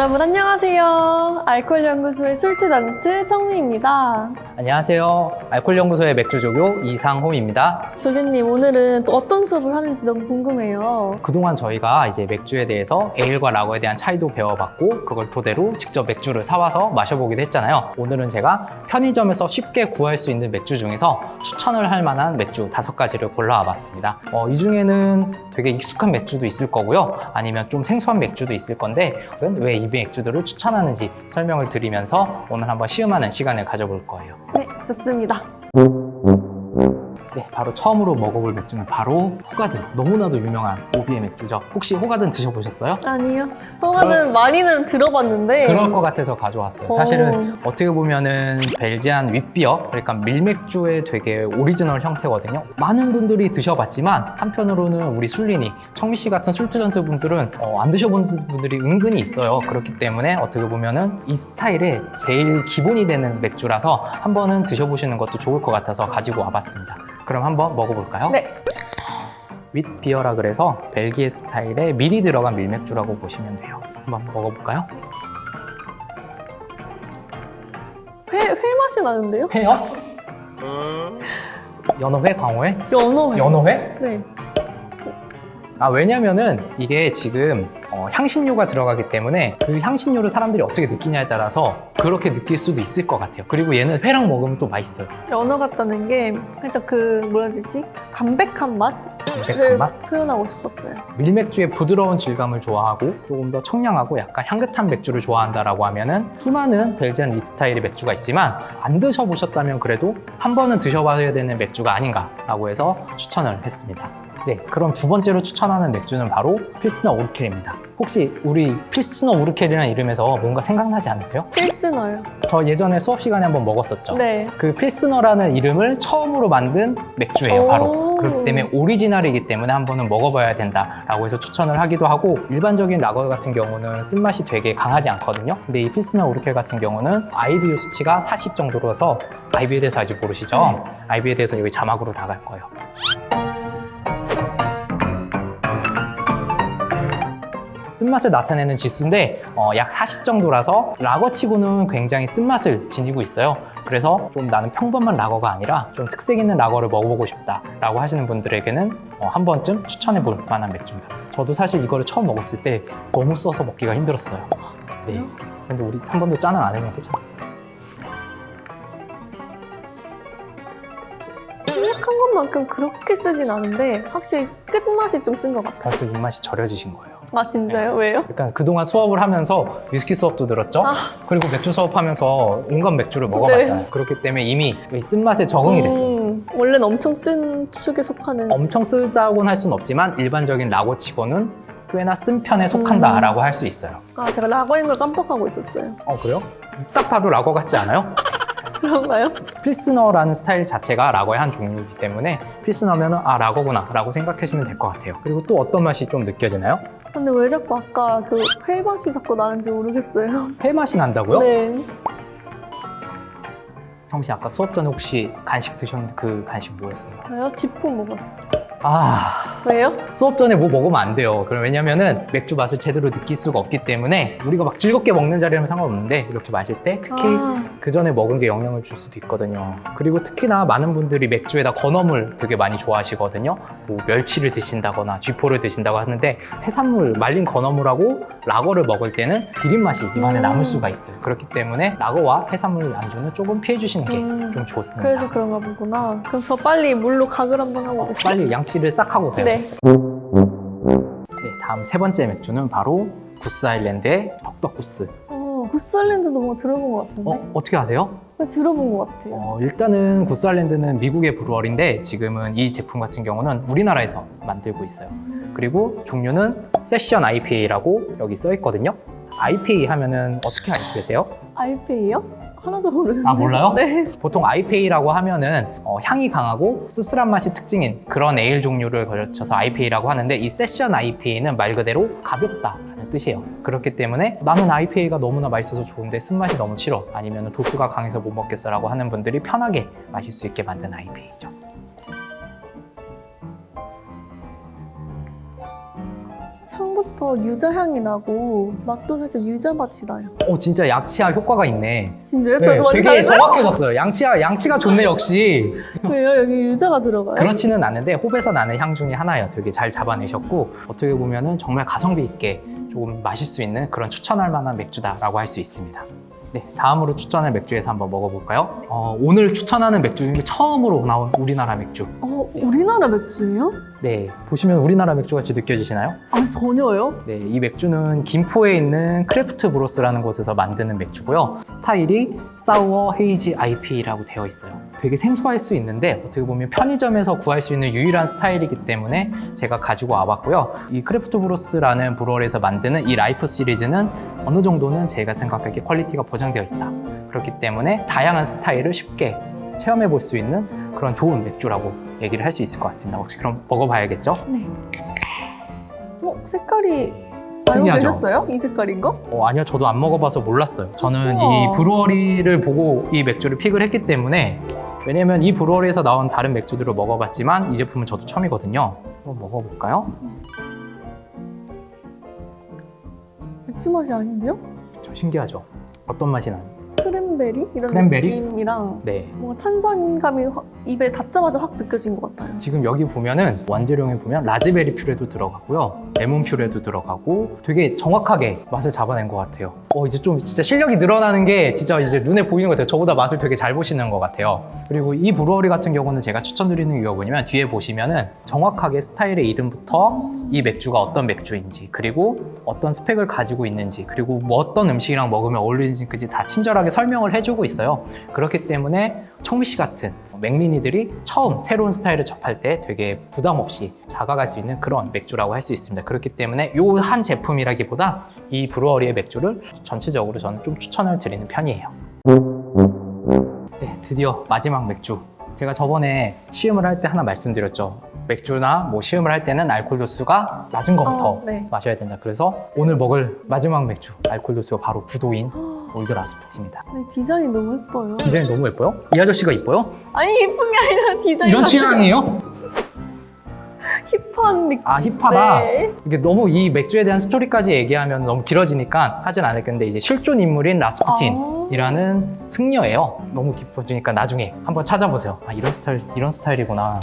여러분 안녕하세요. 알코올연구소의 술트단트 청미입니다. 안녕하세요. 알코올연구소의 맥주조교 이상홈입니다. 조교님 오늘은 또 어떤 수업을 하는지 너무 궁금해요. 그동안 저희가 이제 맥주에 대해서 에일과 라거에 대한 차이도 배워봤고 그걸 토대로 직접 맥주를 사와서 마셔보기도 했잖아요. 오늘은 제가 편의점에서 쉽게 구할 수 있는 맥주 중에서 추천을 할 만한 맥주 5가지를 골라와봤습니다. 이 중에는 되게 익숙한 맥주도 있을 거고요. 아니면 좀 생소한 맥주도 있을 건데 왜 이 맥주들을 추천하는지 설명을 드리면서 오늘 한번 시음하는 시간을 가져볼 거예요. 네, 좋습니다. 네, 바로 처음으로 먹어볼 맥주는 바로 호가든. 너무나도 유명한 오비의 맥주죠. 혹시 호가든 드셔보셨어요? 아니요. 호가든 많이는 들어봤는데 그럴 것 같아서 가져왔어요. 사실은 어떻게 보면은 벨지안 윗비어, 그러니까 밀맥주의 되게 오리지널 형태거든요. 많은 분들이 드셔봤지만 한편으로는 우리 술린이, 청미 씨 같은 술투전트 분들은 안 드셔본 분들이 은근히 있어요. 그렇기 때문에 어떻게 보면은 이 스타일의 제일 기본이 되는 맥주라서 한 번은 드셔보시는 것도 좋을 것 같아서 가지고 와봤습니다. 그럼 한번 먹어볼까요? 네. 윗비어라 그래서 벨기에 스타일의 밀이 들어간 밀맥주라고 보시면 돼요. 한번 먹어볼까요? 회 맛이 나는데요? 회요? 연어회? 광어회? 연어회. 연어회? 네. 왜냐면은 이게 지금 향신료가 들어가기 때문에 그 향신료를 사람들이 어떻게 느끼냐에 따라서 그렇게 느낄 수도 있을 것 같아요. 그리고 얘는 회랑 먹으면 또 맛있어요. 연어 같다는 게 살짝 뭐라 해야 되지? 담백한 맛? 담백한 맛? 표현하고 싶었어요. 밀맥주의 부드러운 질감을 좋아하고 조금 더 청량하고 약간 향긋한 맥주를 좋아한다라고 하면은 수많은 벨지안 이 스타일의 맥주가 있지만 안 드셔보셨다면 그래도 한 번은 드셔봐야 되는 맥주가 아닌가라고 해서 추천을 했습니다. 네, 그럼 두 번째로 추천하는 맥주는 바로 필스너 우르켈입니다. 혹시 우리 필스너 우르켈이라는 이름에서 뭔가 생각나지 않으세요? 필스너요. 저 예전에 수업 시간에 한번 먹었었죠. 네. 그 필스너라는 이름을 처음으로 만든 맥주예요, 바로. 그렇기 때문에 오리지널이기 때문에 한 번은 먹어봐야 된다라고 해서 추천을 하기도 하고, 일반적인 라거 같은 경우는 쓴맛이 되게 강하지 않거든요. 근데 이 필스너 우르켈 같은 경우는 IBU 수치가 40 정도라서 IBU에 대해서 아직 모르시죠? 네. IBU에 대해서 여기 자막으로 나갈 거예요. 쓴맛을 나타내는 지수인데 약 40 정도라서 라거치고는 굉장히 쓴맛을 지니고 있어요. 그래서 좀 나는 평범한 라거가 아니라 좀 특색 있는 라거를 먹어보고 싶다라고 하시는 분들에게는 한 번쯤 추천해볼 만한 맥주입니다. 저도 사실 이거를 처음 먹었을 때 너무 써서 먹기가 힘들었어요. 진짜요? 네. 근데 우리 한 번도 짠을 안 해본 거죠? 생각한 것만큼 그렇게 쓰진 않은데 확실히 끝맛이 좀 쓴 것 같아요. 벌써 입맛이 절여지신 거예요. 아 진짜요? 왜요? 그러니까 그동안 수업을 하면서 위스키 수업도 들었죠? 그리고 맥주 수업하면서 온갖 맥주를 먹어봤잖아요. 네. 그렇기 때문에 이미 이 쓴맛에 적응이 됐어요. 원래는 엄청 쓴 축에 속하는 엄청 쓰다고는 할 수는 없지만 일반적인 라거치고는 꽤나 쓴 편에 속한다라고 할 수 있어요. 제가 라거인 걸 깜빡하고 있었어요. 그래요? 딱 봐도 라거 같지 않아요? 그런가요? 필스너라는 스타일 자체가 라거의 한 종류이기 때문에 필스너면은 라거구나 라고 생각하시면 될 것 같아요. 그리고 또 어떤 맛이 좀 느껴지나요? 근데 왜 자꾸 아까 그 회 맛이 자꾸 나는지 모르겠어요. 회 맛이 난다고요? 네. 정씨 아까 수업 전에 혹시 간식 드셨는데 그 간식 뭐였어요? 저요? 지포 먹었어요. 왜요? 왜요? 수업 전에 뭐 먹으면 안 돼요. 왜냐면은 맥주 맛을 제대로 느낄 수가 없기 때문에 우리가 막 즐겁게 먹는 자리라면 상관없는데 이렇게 마실 때 특히 그 전에 먹은 게 영향을 줄 수도 있거든요. 그리고 특히나 많은 분들이 맥주에다 건어물 되게 많이 좋아하시거든요. 뭐 멸치를 드신다거나 쥐포를 드신다고 하는데 해산물, 말린 건어물하고 라거를 먹을 때는 비린 맛이 입안에 남을 수가 있어요. 그렇기 때문에 라거와 해산물 안주는 조금 피해 주시는 게 좀 좋습니다. 그래서 그런가 보구나. 그럼 저 빨리 물로 가글 한번 하고 오겠습니다. 빨리 양치를 싹 하고 오세요. 네. 네, 다음 세 번째 맥주는 바로 구스 아일랜드의 덕덕구스. 구스알랜드도 뭔가 들어본 것 같은데? 어떻게 아세요? 들어본 것 같아요. 일단은 구스 아일랜드는 미국의 브루어리인데 지금은 이 제품 같은 경우는 우리나라에서 만들고 있어요. 그리고 종류는 세션 IPA라고 여기 써 있거든요. IPA 하면은 어떻게 알고 계세요? IPA요? 하나도 모르는데. 몰라요? 네. 보통 IPA라고 하면은 향이 강하고 씁쓸한 맛이 특징인 그런 에일 종류를 걸쳐서 IPA라고 하는데 이 세션 IPA는 말 그대로 가볍다라는 뜻이에요. 그렇기 때문에 나는 IPA가 너무나 맛있어서 좋은데 쓴맛이 너무 싫어, 아니면 도수가 강해서 못 먹겠어 라고 하는 분들이 편하게 마실 수 있게 만든 IPA죠. 처음부터 유자 향이 나고 맛도 살짝 유자 맛이 나요. 진짜 약치아 효과가 있네. 진짜요? 네, 저도 완전 되게 잘했어요? 정확해졌어요. 양치가 좋네 역시. 왜요? 여기 유자가 들어가요? 그렇지는 않은데 홉에서 나는 향 중에 하나예요. 되게 잘 잡아내셨고 어떻게 보면은 정말 가성비 있게 조금 마실 수 있는 그런 추천할 만한 맥주다라고 할 수 있습니다. 네, 다음으로 추천할 맥주에서 한번 먹어볼까요? 오늘 추천하는 맥주 중에 처음으로 나온 우리나라 맥주. 우리나라 맥주예요? 네, 보시면 우리나라 맥주 같이 느껴지시나요? 아, 전혀요? 네, 이 맥주는 김포에 있는 크래프트 브로스라는 곳에서 만드는 맥주고요. 스타일이 사우어 헤이지 IPA라고 되어 있어요. 되게 생소할 수 있는데 어떻게 보면 편의점에서 구할 수 있는 유일한 스타일이기 때문에 제가 가지고 와봤고요. 이 크래프트 브로스라는 브루어리에서 만드는 이 라이프 시리즈는 어느 정도는 제가 생각하기에 퀄리티가 보장되어 있다. 그렇기 때문에 다양한 스타일을 쉽게 체험해 볼 수 있는 그런 좋은 맥주라고 얘기를 할 수 있을 것 같습니다. 혹시 그럼 먹어봐야겠죠? 네. 색깔이 알고 특이하죠? 계셨어요? 이 색깔인 거? 아니요, 저도 안 먹어봐서 몰랐어요. 저는 우와. 이 브루어리를 보고 이 맥주를 픽을 했기 때문에, 왜냐면 이 브루어리에서 나온 다른 맥주들을 먹어봤지만 이 제품은 저도 처음이거든요. 한번 먹어볼까요? 맥주 맛이 아닌데요? 저 신기하죠? 어떤 맛이 나요? 크랜베리? 이런 크랜베리? 느낌이랑 네. 뭔가 탄산감이 입에 닿자마자 확 느껴진 것 같아요. 지금 여기 보면은 원재료에 보면 라즈베리 퓨레도 들어가고요, 레몬 퓨레도 들어가고 되게 정확하게 맛을 잡아낸 것 같아요. 이제 좀 진짜 실력이 늘어나는 게 진짜 이제 눈에 보이는 것 같아요. 저보다 맛을 되게 잘 보시는 것 같아요. 그리고 이 브루어리 같은 경우는 제가 추천드리는 이유가 뭐냐면 뒤에 보시면은 정확하게 스타일의 이름부터 이 맥주가 어떤 맥주인지, 그리고 어떤 스펙을 가지고 있는지, 그리고 뭐 어떤 음식이랑 먹으면 어울리는지까지 다 친절하게 설명을 해주고 있어요. 그렇기 때문에 청미 씨 같은 맥린이들이 처음 새로운 스타일을 접할 때 되게 부담 없이 다가갈 수 있는 그런 맥주라고 할 수 있습니다. 그렇기 때문에 이 한 제품이라기보다 이 브루어리의 맥주를 전체적으로 저는 좀 추천을 드리는 편이에요. 네, 드디어 마지막 맥주. 제가 저번에 시음을 할 때 하나 말씀드렸죠. 맥주나 뭐 시음을 할 때는 알코올 도수가 낮은 것부터 네. 마셔야 된다. 그래서 오늘 먹을 마지막 맥주, 알코올 도수가 바로 9도인 올드 라스푸티입니다. 네, 디자인이 너무 예뻐요. 디자인 너무 예뻐요? 이 아저씨가 이뻐요? 아니, 예쁜 게 아니라 디자인 이런 자체가 취향이에요? 힙한 느낌. 아, 힙하다. 네. 이게 너무 이 맥주에 대한 스토리까지 얘기하면 너무 길어지니까 하진 않을 건데, 이제 실존 인물인 라스푸틴이라는 승려예요. 너무 깊어지니까 나중에 한번 찾아보세요. 이런 스타일이구나.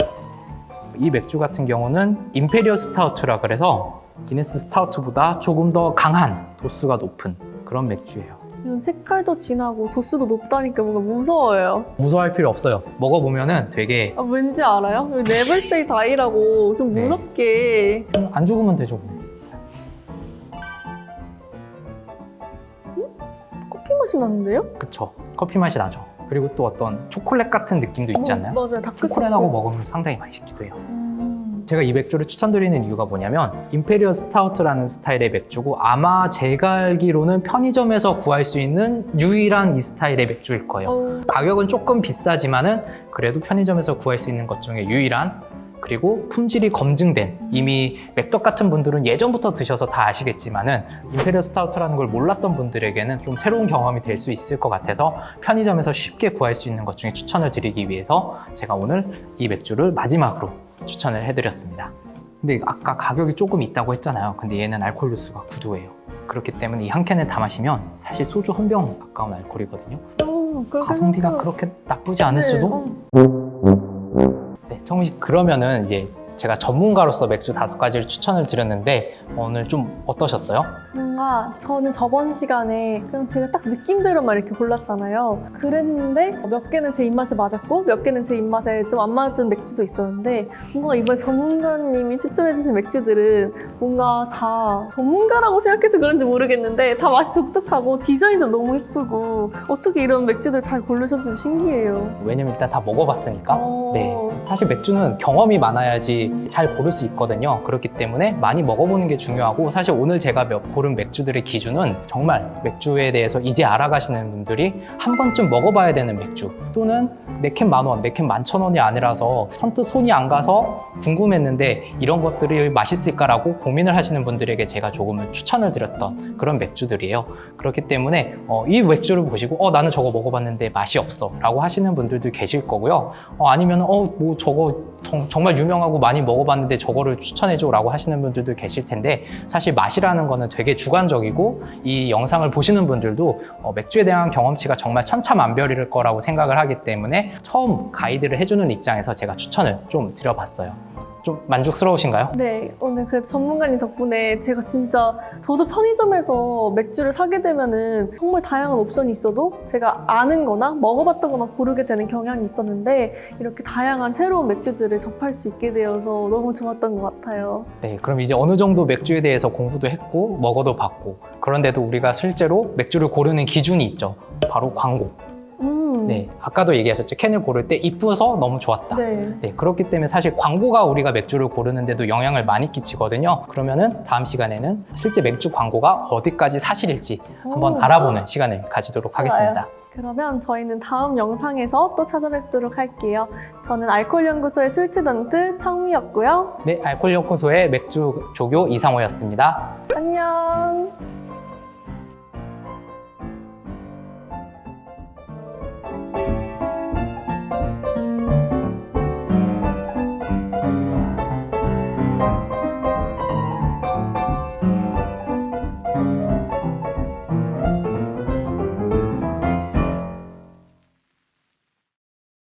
이 맥주 같은 경우는 임페리얼 스타우트라 그래서 기네스 스타우트보다 조금 더 강한 도수가 높은 그런 맥주예요. 이건 색깔도 진하고 도수도 높다니까 뭔가 무서워요. 무서워할 필요 없어요. 먹어보면은 되게 왠지 알아요? Never say die라고 좀 네. 무섭게. 안 죽으면 되죠. 커피 맛이 나는데요? 그쵸. 커피 맛이 나죠. 그리고 또 어떤 초콜릿 같은 느낌도 있지 않나요? 맞아요. 다크 초콜릿하고 초코. 먹으면 상당히 맛있기도 해요. 제가 이 맥주를 추천드리는 이유가 뭐냐면 임페리얼 스타우트라는 스타일의 맥주고, 아마 제가 알기로는 편의점에서 구할 수 있는 유일한 이 스타일의 맥주일 거예요. 가격은 조금 비싸지만은 그래도 편의점에서 구할 수 있는 것 중에 유일한, 그리고 품질이 검증된, 이미 맥떡 같은 분들은 예전부터 드셔서 다 아시겠지만은 임페리얼 스타우트라는 걸 몰랐던 분들에게는 좀 새로운 경험이 될 수 있을 것 같아서 편의점에서 쉽게 구할 수 있는 것 중에 추천을 드리기 위해서 제가 오늘 이 맥주를 마지막으로 추천을 해드렸습니다. 근데 아까 가격이 조금 있다고 했잖아요. 근데 얘는 알코올 도수가 9도예요. 그렇기 때문에 이 한 캔을 다 마시면 사실 소주 한 병 가까운 알코올이거든요. 가성비가 그렇게 나쁘지 않을 수도? 네, 정민 씨, 그러면은 이제 제가 전문가로서 맥주 5가지를 추천을 드렸는데 오늘 좀 어떠셨어요? 뭔가 저는 저번 시간에 그냥 제가 딱 느낌대로만 이렇게 골랐잖아요. 그랬는데 몇 개는 제 입맛에 맞았고 몇 개는 제 입맛에 좀 안 맞은 맥주도 있었는데, 뭔가 이번 전문가님이 추천해주신 맥주들은 뭔가 다 전문가라고 생각해서 그런지 모르겠는데 다 맛이 독특하고 디자인도 너무 예쁘고, 어떻게 이런 맥주들 잘 고르셨는지 신기해요. 왜냐면 일단 다 먹어봤으니까. 어. 네. 사실 맥주는 경험이 많아야지 잘 고를 수 있거든요. 그렇기 때문에 많이 먹어보는 게 중요하고, 사실 오늘 제가 고른 맥주들의 기준은 정말 맥주에 대해서 이제 알아가시는 분들이 한 번쯤 먹어봐야 되는 맥주, 또는 4캔 10,000원, 4캔 11,000원이 아니라서 선뜻 손이 안 가서 궁금했는데 이런 것들이 맛있을까라고 고민을 하시는 분들에게 제가 조금은 추천을 드렸던 그런 맥주들이에요. 그렇기 때문에 이 맥주를 보시고 나는 저거 먹어봤는데 맛이 없어 라고 하시는 분들도 계실 거고요. 아니면 뭐 저거 정말 유명하고 많이 먹어봤는데 저거를 추천해줘라고 하시는 분들도 계실 텐데 사실 맛이라는 거는 되게 주관적이고 이 영상을 보시는 분들도 맥주에 대한 경험치가 정말 천차만별일 거라고 생각을 하기 때문에 처음 가이드를 해주는 입장에서 제가 추천을 좀 드려봤어요. 좀 만족스러우신가요? 네, 오늘 그래도 전문가님 덕분에 제가 진짜 저도 편의점에서 맥주를 사게 되면은 정말 다양한 옵션이 있어도 제가 아는 거나 먹어봤던 거나 고르게 되는 경향이 있었는데 이렇게 다양한 새로운 맥주들을 접할 수 있게 되어서 너무 좋았던 것 같아요. 네, 그럼 이제 어느 정도 맥주에 대해서 공부도 했고 먹어도 봤고 그런데도 우리가 실제로 맥주를 고르는 기준이 있죠. 바로 광고. 네, 아까도 얘기하셨죠. 캔을 고를 때 이뻐서 너무 좋았다. 네. 네, 그렇기 때문에 사실 광고가 우리가 맥주를 고르는데도 영향을 많이 끼치거든요. 그러면은 다음 시간에는 실제 맥주 광고가 어디까지 사실일지 한번 알아보는 시간을 가지도록 하겠습니다. 그러면 저희는 다음 영상에서 또 찾아뵙도록 할게요. 저는 알코올연구소의 술트던트 청미였고요. 네, 알코올연구소의 맥주 조교 이상호였습니다. 안녕.